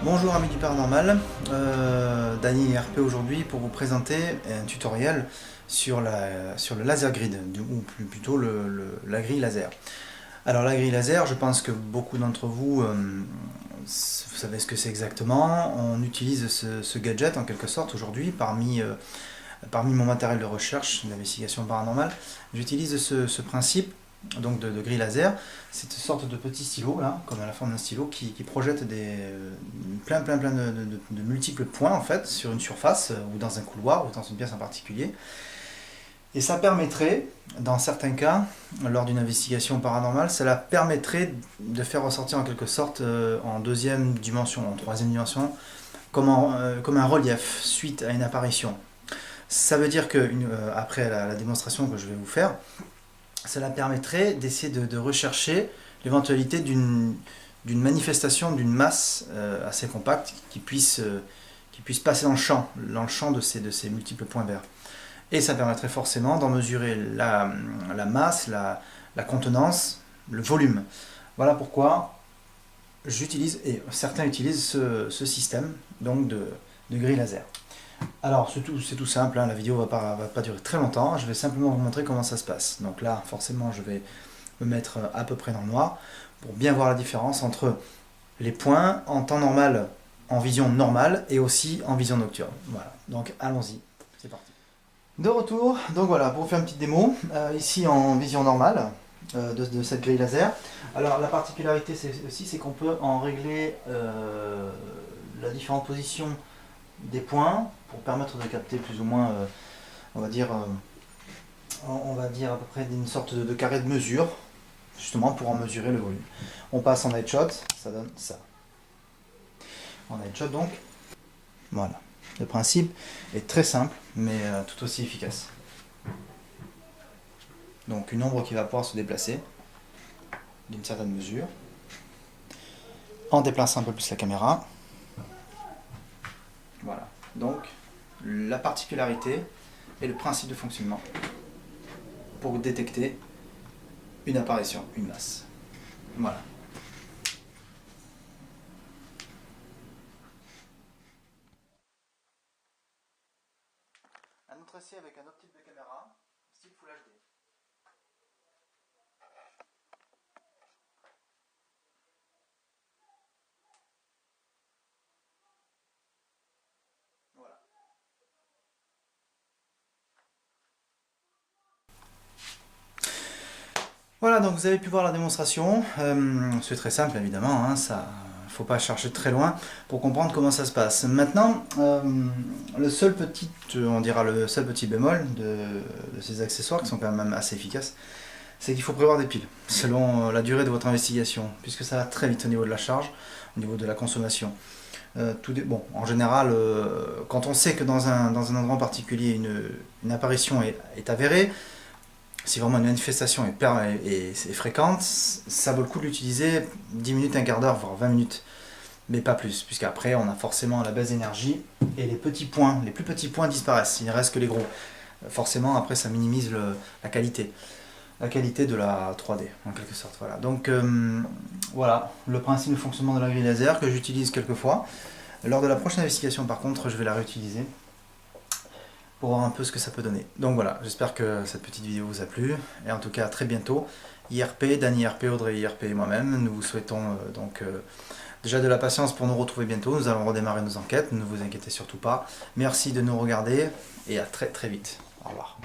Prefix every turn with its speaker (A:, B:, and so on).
A: Bonjour amis du paranormal, Dany RP aujourd'hui pour vous présenter un tutoriel sur le laser grid, ou plutôt la grille laser. Alors la grille laser, je pense que beaucoup d'entre vous, vous savez ce que c'est exactement. On utilise ce gadget en quelque sorte aujourd'hui parmi mon matériel de recherche, d'investigation paranormale. J'utilise ce principe donc de grille laser, c'est une sorte de petit stylo, là, comme à la forme d'un stylo, qui projette plein de multiples points en fait sur une surface, ou dans un couloir, ou dans une pièce en particulier. Et ça permettrait, dans certains cas, lors d'une investigation paranormale, cela permettrait de faire ressortir en quelque sorte en deuxième dimension, en troisième dimension, comme un relief suite à une apparition. Ça veut dire que, après la démonstration que je vais vous faire, cela permettrait d'essayer de rechercher l'éventualité d'une manifestation d'une masse assez compacte qui puisse passer dans le champ de ces multiples points verts. Et ça permettrait forcément d'en mesurer la masse, la contenance, le volume. Voilà pourquoi j'utilise, et certains utilisent ce système donc de grille laser. Alors c'est tout simple, hein, la vidéo va pas durer très longtemps, je vais simplement vous montrer comment ça se passe. Donc là forcément je vais me mettre à peu près dans le noir pour bien voir la différence entre les points en temps normal, en vision normale et aussi en vision nocturne. Voilà, donc allons-y, c'est parti. De retour, donc voilà, pour vous faire une petite démo, ici en vision normale de cette grille laser. Alors la particularité c'est qu'on peut en régler la différente position des points pour permettre de capter plus ou moins, on va dire à peu près une sorte de carré de mesure, justement pour en mesurer le volume. On passe en headshot, ça donne ça. En headshot donc, voilà. Le principe est très simple, mais tout aussi efficace. Donc une ombre qui va pouvoir se déplacer d'une certaine mesure, en déplaçant un peu plus la caméra. Voilà, donc la particularité et le principe de fonctionnement pour détecter une apparition, une masse. Voilà. Un autre essai avec un autre type de caméra, style Full HD. Voilà. Voilà, donc vous avez pu voir la démonstration. C'est très simple évidemment, hein, ça, faut pas chercher très loin pour comprendre comment ça se passe. Maintenant, le seul petit bémol de ces accessoires qui sont quand même assez efficaces, c'est qu'il faut prévoir des piles selon la durée de votre investigation, puisque ça va très vite au niveau de la charge, au niveau de la consommation. Bon, en général, quand on sait que dans un endroit en particulier une apparition est avérée, si vraiment une manifestation est fréquente, ça vaut le coup de l'utiliser 10 minutes, un quart d'heure, voire 20 minutes, mais pas plus, puisqu'après on a forcément la baisse d'énergie et les plus petits points disparaissent, il ne reste que les gros. Forcément après ça minimise la qualité de la 3D en quelque sorte. Voilà. Donc voilà le principe de fonctionnement de la grille laser que j'utilise quelquefois. Lors de la prochaine investigation par contre je vais la réutiliser pour voir un peu ce que ça peut donner. Donc voilà, j'espère que cette petite vidéo vous a plu, et en tout cas à très bientôt. IRP, Dany IRP, Audrey IRP et moi-même, nous vous souhaitons déjà de la patience pour nous retrouver bientôt. Nous allons redémarrer nos enquêtes, ne vous inquiétez surtout pas. Merci de nous regarder, et à très vite. Au revoir.